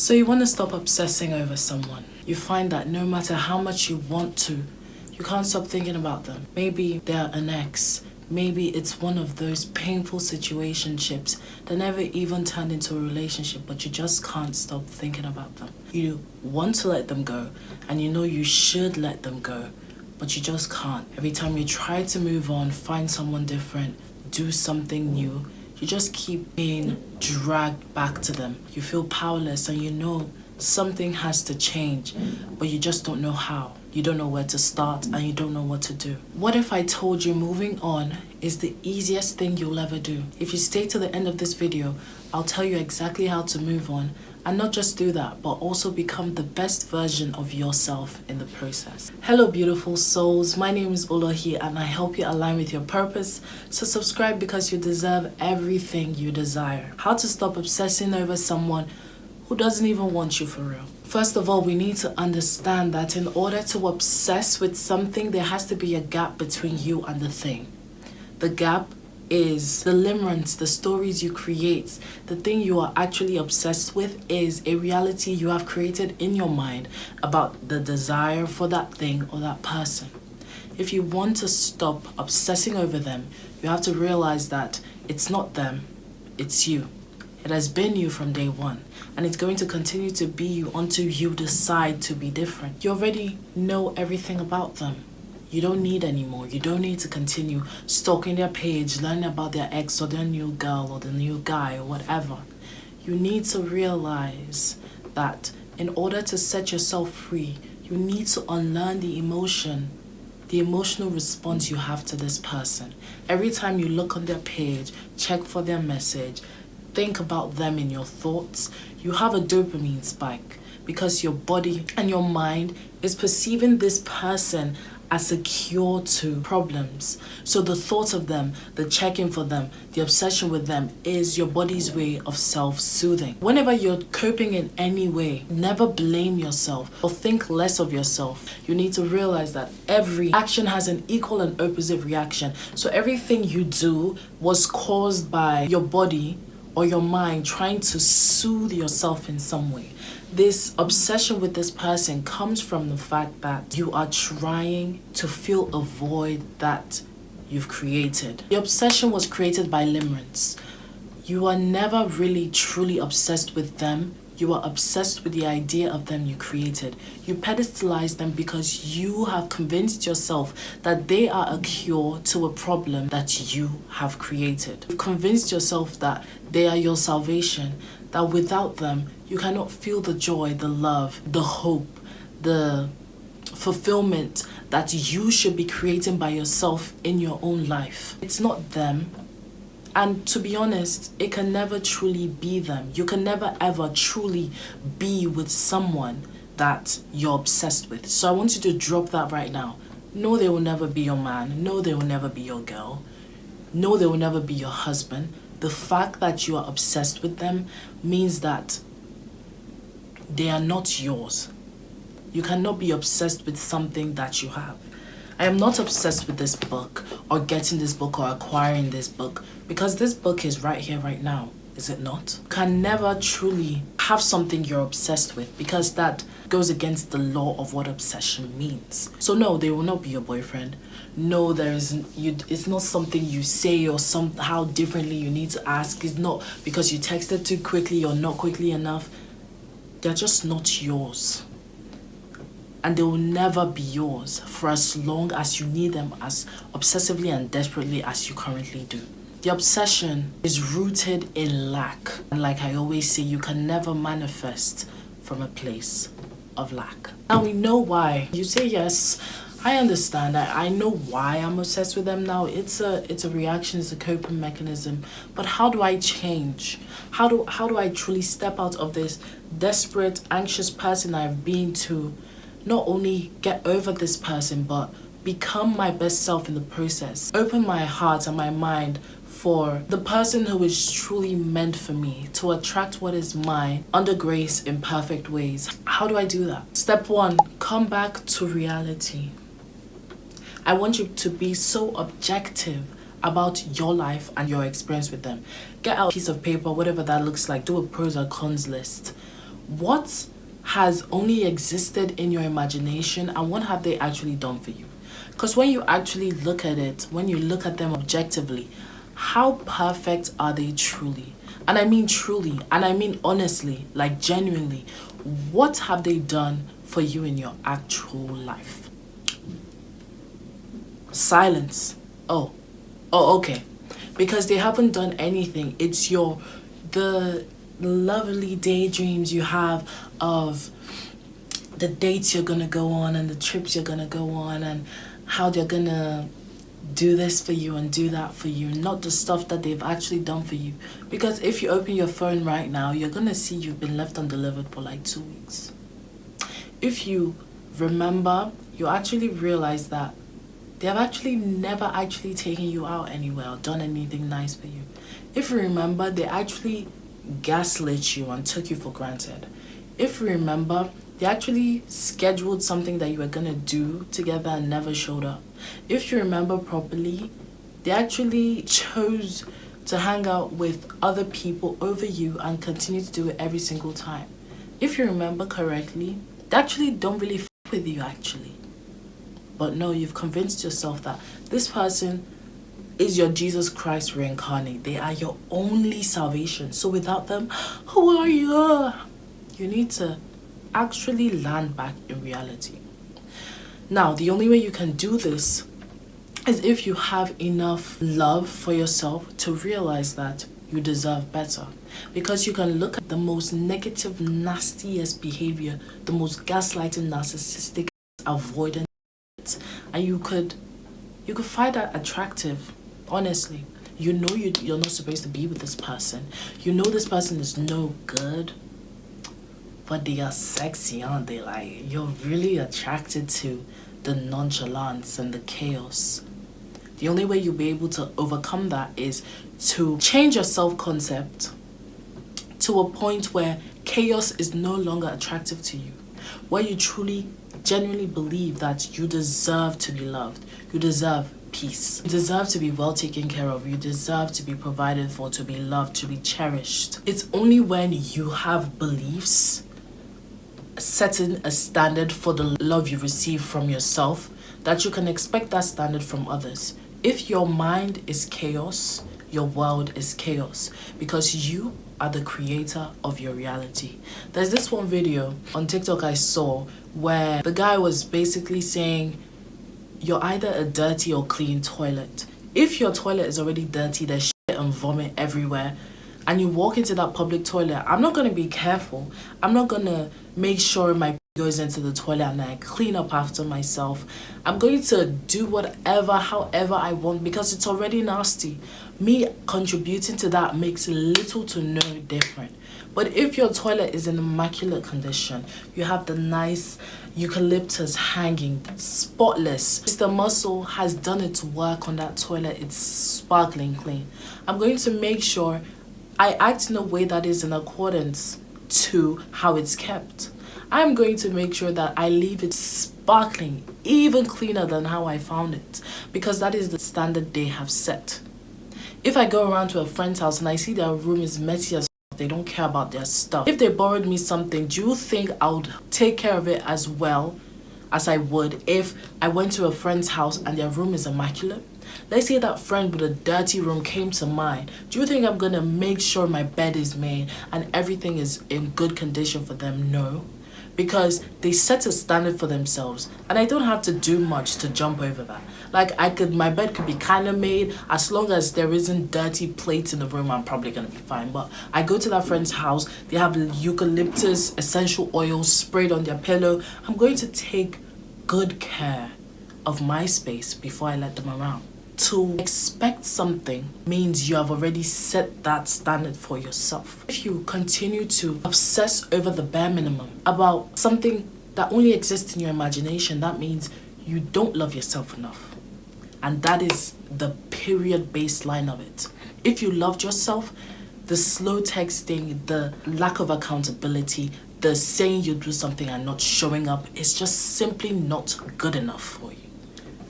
So you want to stop obsessing over someone. You find that no matter how much you want to, you can't stop thinking about them. Maybe they're an ex. Maybe it's one of those painful situationships that never even turned into a relationship, but you just can't stop thinking about them. You want to let them go, and you know you should let them go, but you just can't. Every time you try to move on, find someone different, do something new, you just keep being dragged back to them. You feel powerless and you know something has to change, but you just don't know how. You don't know where to start and you don't know what to do. What if I told you moving on is the easiest thing you'll ever do? If you stay to the end of this video, I'll tell you exactly how to move on, and not just do that, but also become the best version of yourself in the process. Hello beautiful souls, my name is Olohi and I help you align with your purpose, so subscribe because you deserve everything you desire. How to stop obsessing over someone who doesn't even want you for real. First of all, we need to understand that in order to obsess with something, there has to be a gap between you and the thing. The gap is the limerence, the stories you create. The thing you are actually obsessed with is a reality you have created in your mind about the desire for that thing or that person. If you want to stop obsessing over them, you have to realize that it's not them, it's you. It has been you from day one, and it's going to continue to be you until you decide to be different. You already know everything about them. You don't need anymore. You don't need to continue stalking their page, learning about their ex or their new girl or the new guy or whatever. You need to realize that in order to set yourself free, you need to unlearn the emotional response you have to this person. Every time you look on their page, check for their message, think about them in your thoughts, you have a dopamine spike because your body and your mind is perceiving this person as a cure to problems. So the thought of them, the checking for them, the obsession with them is your body's way of self-soothing. Whenever you're coping in any way, never blame yourself or think less of yourself. You need to realize that every action has an equal and opposite reaction. So everything you do was caused by your body or your mind trying to soothe yourself in some way. This obsession with this person comes from the fact that you are trying to fill a void that you've created. The obsession was created by limerence. You are never really truly obsessed with them. You are obsessed with the idea of them you created. You pedestalize them because you have convinced yourself that they are a cure to a problem that you have created. You've convinced yourself that they are your salvation, that without them, you cannot feel the joy, the love, the hope, the fulfillment that you should be creating by yourself in your own life. It's not them. And to be honest, it can never truly be them. You can never ever truly be with someone that you're obsessed with. So I want you to drop that right now. No, they will never be your man. No, they will never be your girl. No, they will never be your husband. The fact that you are obsessed with them means that they are not yours. You cannot be obsessed with something that you have. I am not obsessed with this book or getting this book or acquiring this book because this book is right here, right now, is it not? You can never truly have something you're obsessed with because that goes against the law of what obsession means. So no, they will not be your boyfriend. No, it's not something you say or somehow differently you need to ask. It's not because you texted too quickly or not quickly enough. They're just not yours. And they will never be yours for as long as you need them as obsessively and desperately as you currently do. The obsession is rooted in lack. And like I always say, you can never manifest from a place of lack. Now we know why. You say yes, I understand. I know why I'm obsessed with them now. It's a reaction, it's a coping mechanism. But how do I change? How do I truly step out of this desperate, anxious person I've been to not only get over this person, but become my best self in the process? Open my heart and my mind for the person who is truly meant for me, to attract what is mine under grace in perfect ways. How do I do that? Step 1, come back to reality. I want you to be so objective about your life and your experience with them. Get out a piece of paper, whatever that looks like. Do a pros or cons list. What has only existed in your imagination, and what have they actually done for you? Because when you actually look at it, when you look at them objectively, how perfect are they truly? And I mean truly, and I mean honestly, like genuinely. What have they done for you in your actual life? Silence. Oh, okay. Because they haven't done anything. It's the lovely daydreams you have of the dates you're gonna go on and the trips you're gonna go on and how they're gonna do this for you and do that for you, not the stuff that they've actually done for you. Because if you open your phone right now, you're gonna see you've been left undelivered for like 2 weeks. If you remember, you actually realize that they have actually never actually taken you out anywhere or done anything nice for you. If you remember, they actually gaslit you and took you for granted. If you remember, they actually scheduled something that you were gonna do together and never showed up. If you remember properly, they actually chose to hang out with other people over you and continue to do it every single time. If you remember correctly, they actually don't really f with you actually. But no, you've convinced yourself that this person is your Jesus Christ reincarnate. They are your only salvation. So without them, who are you? You need to actually land back in reality. Now, the only way you can do this is if you have enough love for yourself to realize that you deserve better. Because you can look at the most negative, nastiest behavior, the most gaslighting, narcissistic, avoidant, and you could find that attractive. Honestly, you know you're not supposed to be with this person. You know this person is no good, but they are sexy, aren't they? Like, you're really attracted to the nonchalance and the chaos. The only way you'll be able to overcome that is to change your self-concept to a point where chaos is no longer attractive to you, where you truly, genuinely believe that you deserve to be loved, you deserve peace, you deserve to be well taken care of, you deserve to be provided for, to be loved, to be cherished. It's only when you have beliefs setting a standard for the love you receive from yourself that you can expect that standard from others. If your mind is chaos, your world is chaos, because you are the creator of your reality. There's this one video on TikTok I saw where the guy was basically saying, you're either a dirty or clean toilet. If your toilet is already dirty, there's shit and vomit everywhere, and you walk into that public toilet, I'm not going to be careful. I'm not going to make sure my goes into the toilet and I clean up after myself. I'm going to do whatever, however I want, because it's already nasty. Me contributing to that makes little to no difference. But if your toilet is in immaculate condition, you have the nice eucalyptus hanging, spotless, the muscle has done its work on that toilet, it's sparkling clean, I'm going to make sure I act in a way that is in accordance to how it's kept. I'm going to make sure that I leave it sparkling, even cleaner than how I found it, because that is the standard they have set. If I go around to a friend's house and I see their room is messy as they don't care about their stuff, if they borrowed me something, do you think I would take care of it as well as I would if I went to a friend's house and their room is immaculate? Let's say that friend with a dirty room came to mine. Do you think I'm gonna make sure my bed is made and everything is in good condition for them? No. Because they set a standard for themselves and I don't have to do much to jump over that. Like, my bed could be kind of made, as long as there isn't dirty plates in the room, I'm probably gonna be fine. But I go to that friend's house, they have eucalyptus essential oils sprayed on their pillow. I'm going to take good care of my space before I let them around. To expect something means you have already set that standard for yourself. If you continue to obsess over the bare minimum about something that only exists in your imagination, that means you don't love yourself enough. And that is the period baseline of it. If you loved yourself, the slow texting, the lack of accountability, the saying you do something and not showing up is just simply not good enough for you.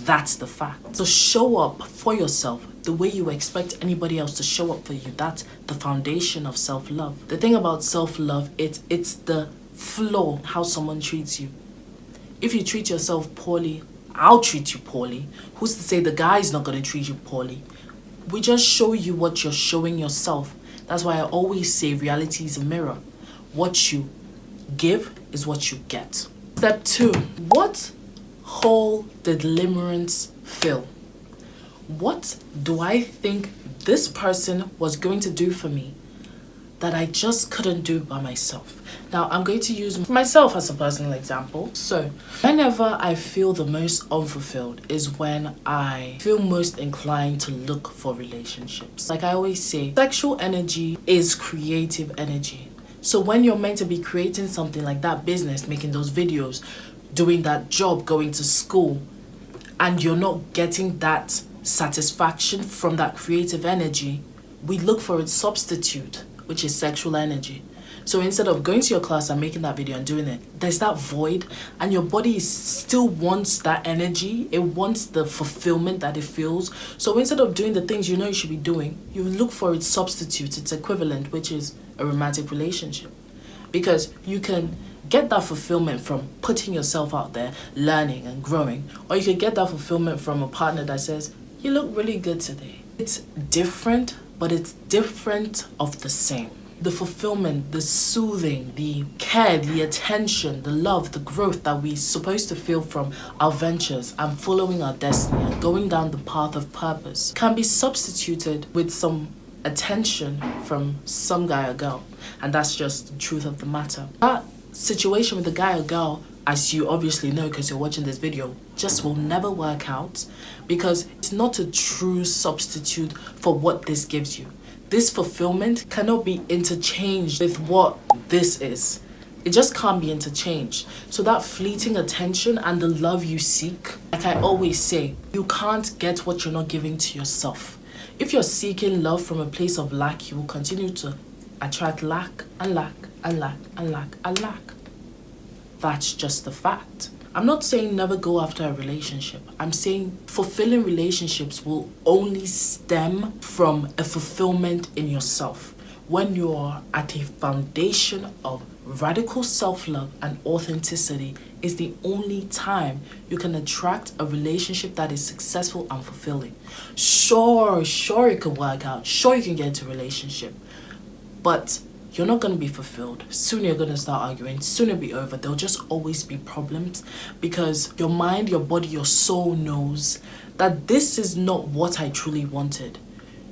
That's the fact. So show up for yourself the way you expect anybody else to show up for you. That's the foundation of self-love. The thing about self-love, it's the flow, how someone treats you. If you treat yourself poorly, I'll treat you poorly. Who's to say the guy's not going to treat you poorly? We just show you what you're showing yourself. That's why I always say reality is a mirror. What you give is what you get. Step 2. What hole did limerence fill? What do I think this person was going to do for me that I just couldn't do by myself? Now, I'm going to use myself as a personal example. So, whenever I feel the most unfulfilled is when I feel most inclined to look for relationships. Like I always say, sexual energy is creative energy. So when you're meant to be creating something like that business, making those videos, doing that job, going to school, and you're not getting that satisfaction from that creative energy, we look for its substitute, which is sexual energy. So instead of going to your class and making that video and doing it, there's that void, and your body still wants that energy. It wants the fulfillment that it feels. So instead of doing the things you know you should be doing, you look for its substitute, its equivalent, which is a romantic relationship. Because you can get that fulfillment from putting yourself out there, learning and growing, or you could get that fulfillment from a partner that says, you look really good today. It's different, but it's different of the same. The fulfillment, the soothing, the care, the attention, the love, the growth that we're supposed to feel from our ventures and following our destiny and going down the path of purpose can be substituted with some attention from some guy or girl. And that's just the truth of the matter. That situation with the guy or girl, as you obviously know because you're watching this video, just will never work out because it's not a true substitute for what this gives you. This fulfillment cannot be interchanged with what this is. It just can't be interchanged. So that fleeting attention and the love you seek, like I always say, you can't get what you're not giving to yourself. If you're seeking love from a place of lack, you will continue to attract lack and lack and lack and lack and lack. That's just the fact. I'm not saying never go after a relationship. I'm saying fulfilling relationships will only stem from a fulfillment in yourself. When you're at a foundation of radical self-love and authenticity is the only time you can attract a relationship that is successful and fulfilling. Sure, it can work out. Sure, you can get into a relationship. But you're not going to be fulfilled. Soon you're going to start arguing. Soon it'll be over. There'll just always be problems because your mind, your body, your soul knows that this is not what I truly wanted.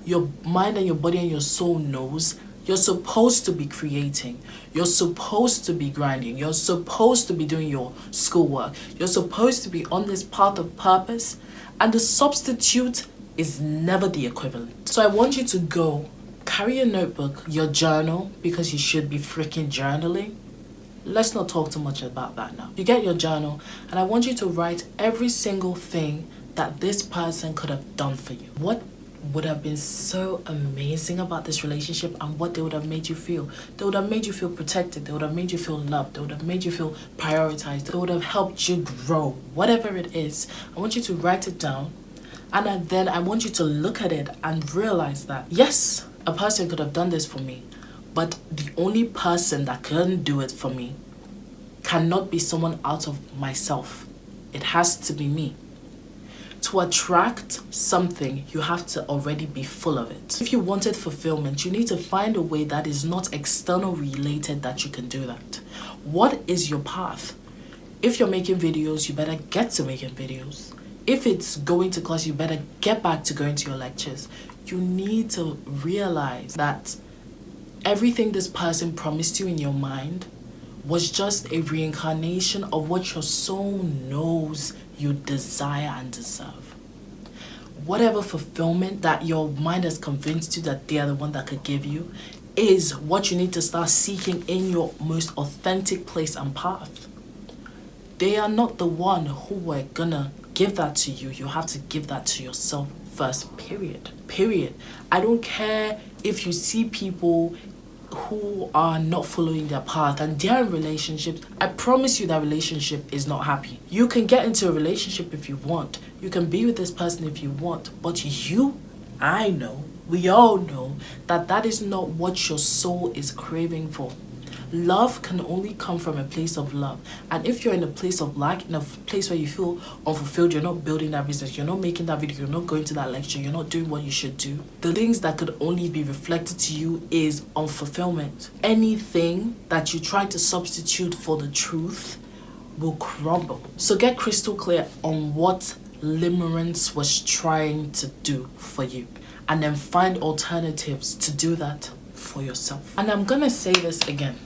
Your mind and your body and your soul knows you're supposed to be creating. You're supposed to be grinding. You're supposed to be doing your schoolwork. You're supposed to be on this path of purpose. And the substitute is never the equivalent. So I want you to go carry a notebook, your journal, because you should be freaking journaling. Let's not talk too much about that now. You get your journal, and I want you to write every single thing that this person could have done for you. What would have been so amazing about this relationship and what they would have made you feel. They would have made you feel protected. They would have made you feel loved. They would have made you feel prioritized. They would have helped you grow. Whatever it is, I want you to write it down, and then I want you to look at it and realize that, yes, a person could have done this for me, but the only person that couldn't do it for me cannot be someone out of myself. It has to be me. To attract something, you have to already be full of it. If you wanted fulfillment, you need to find a way that is not external related that you can do that. What is your path? If you're making videos, you better get to making videos. If it's going to class, you better get back to going to your lectures. You need to realize that everything this person promised you in your mind was just a reincarnation of what your soul knows you desire and deserve. Whatever fulfillment that your mind has convinced you that they are the one that could give you is what you need to start seeking in your most authentic place and path. They are not the one who were gonna give that to you. You have to give that to yourself first, period. I don't care if you see people who are not following their path and they're in relationships, I promise you that relationship is not happy. You can get into a relationship if you want. You can be with this person if you want. But I know, we all know that that is not what your soul is craving for. Love can only come from a place of love. And if you're in a place of lack, in a place where you feel unfulfilled, you're not building that business, you're not making that video, you're not going to that lecture, you're not doing what you should do, the things that could only be reflected to you is unfulfillment. Anything that you try to substitute for the truth will crumble. So get crystal clear on what limerence was trying to do for you, and then find alternatives to do that for yourself. And I'm gonna say this again.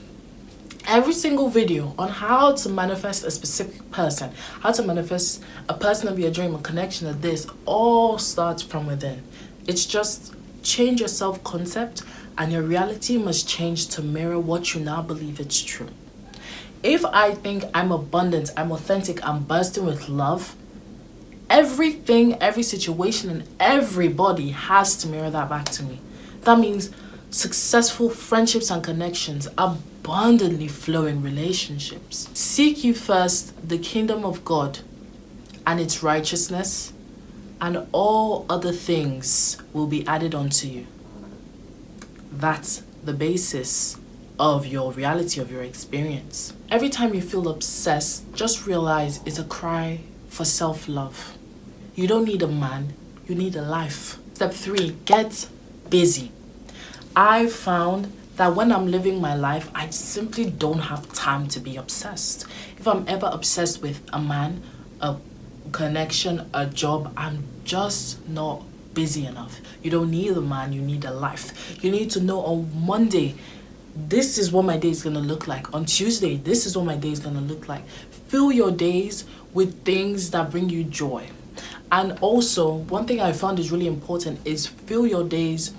Every single video on how to manifest a specific person, how to manifest a person of your dream, a connection of this, all starts from within. It's just change your self-concept and your reality must change to mirror what you now believe it's true. If I think I'm abundant, I'm authentic, I'm bursting with love, everything, every situation, and everybody has to mirror that back to me. That means successful friendships and connections, abundantly flowing relationships. Seek you first the kingdom of God and its righteousness, and all other things will be added unto you. That's the basis of your reality, of your experience. Every time you feel obsessed, just realize it's a cry for self-love. You don't need a man, you need a life. Step 3, get busy. I found that when I'm living my life, I simply don't have time to be obsessed. If I'm ever obsessed with a man, a connection, a job, I'm just not busy enough. You don't need a man, you need a life. You need to know on Monday, this is what my day is going to look like. On Tuesday, this is what my day is going to look like. Fill your days with things that bring you joy. And also, one thing I found is really important is fill your days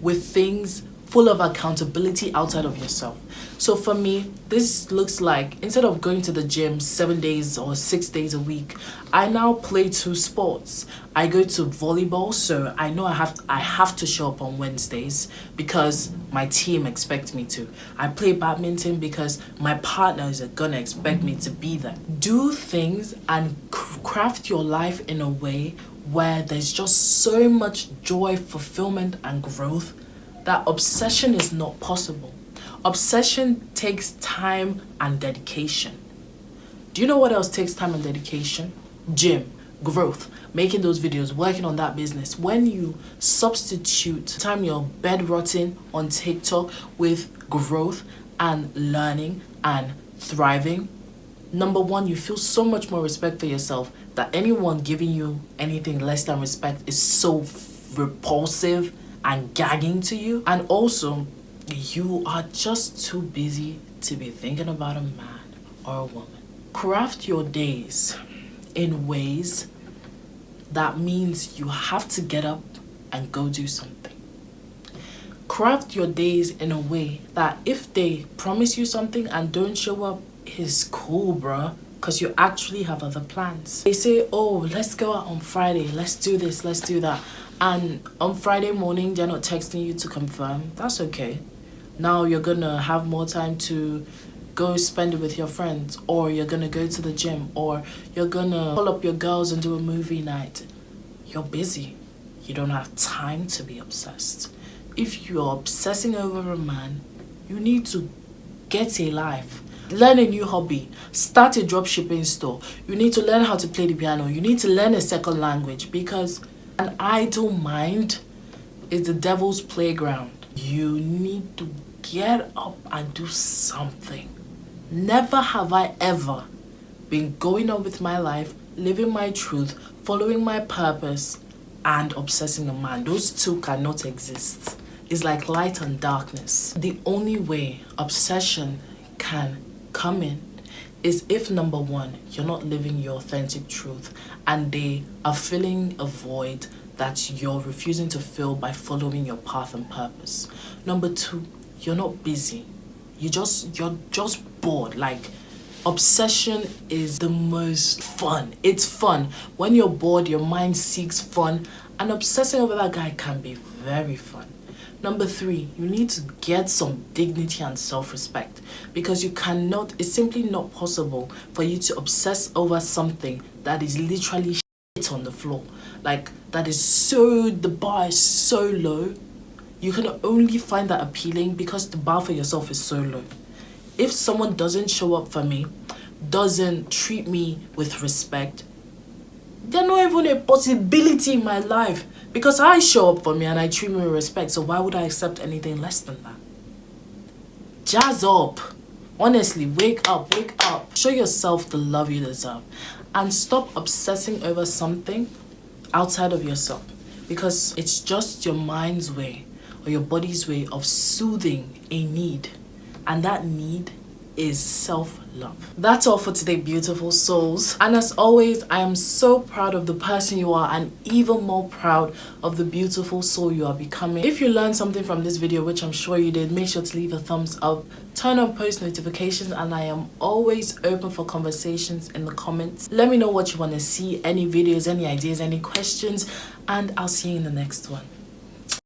with things full of accountability outside of yourself. So for me, this looks like, instead of going to the gym 7 days or 6 days a week, I now play 2 sports. I go to volleyball, so I know I have to show up on Wednesdays because my team expects me to. I play badminton because my partner is gonna expect me to be there. Do things and craft your life in a way where there's just so much joy, fulfillment, and growth that obsession is not possible. Obsession takes time and dedication. Do you know what else takes time and dedication? Gym, growth, making those videos, working on that business. When you substitute time you're bed rotting on TikTok with growth and learning and thriving, number one, you feel so much more respect for yourself that anyone giving you anything less than respect is so repulsive and gagging to you. And also, you are just too busy to be thinking about a man or a woman. Craft your days in ways that means you have to get up and go do something. Craft your days in a way that if they promise you something and don't show up, it's cool, bruh, because you actually have other plans. They say, oh, let's go out on Friday, let's do this, let's do that. And on Friday morning, they're not texting you to confirm. That's okay. Now you're gonna have more time to go spend it with your friends, or you're gonna go to the gym, or you're gonna call up your girls and do a movie night. You're busy. You don't have time to be obsessed. If you're obsessing over a man, you need to get a life. Learn a new hobby. Start a dropshipping store. You need to learn how to play the piano. You need to learn a second language, because an idle mind is the devil's playground. You need to get up and do something. Never have I ever been going on with my life, living my truth, following my purpose, and obsessing a man. Those two cannot exist. It's like light and darkness. The only way obsession can come in is if, number one, you're not living your authentic truth and they are filling a void that you're refusing to fill by following your path and purpose. Number two, you're not busy. You're just bored. Like, obsession is the most fun. It's fun. When you're bored, your mind seeks fun, and obsessing over that guy can be very fun. Number 3, you need to get some dignity and self-respect, because it's simply not possible for you to obsess over something that is literally shit on the floor. Like, the bar is so low. You can only find that appealing because the bar for yourself is so low. If someone doesn't show up for me, doesn't treat me with respect, they're not even a possibility in my life, because I show up for me and I treat me with respect. So why would I accept anything less than that? Jazz up. Honestly, wake up. Show yourself the love you deserve and stop obsessing over something outside of yourself, because it's just your mind's way or your body's way of soothing a need, and that need is self-love. That's all for today, beautiful souls. And as always, I am so proud of the person you are, and even more proud of the beautiful soul you are becoming. If you learned something from this video, which I'm sure you did, make sure to leave a thumbs up, turn on post notifications, and I am always open for conversations in the comments. Let me know what you want to see, any videos, any ideas, any questions, and I'll see you in the next one.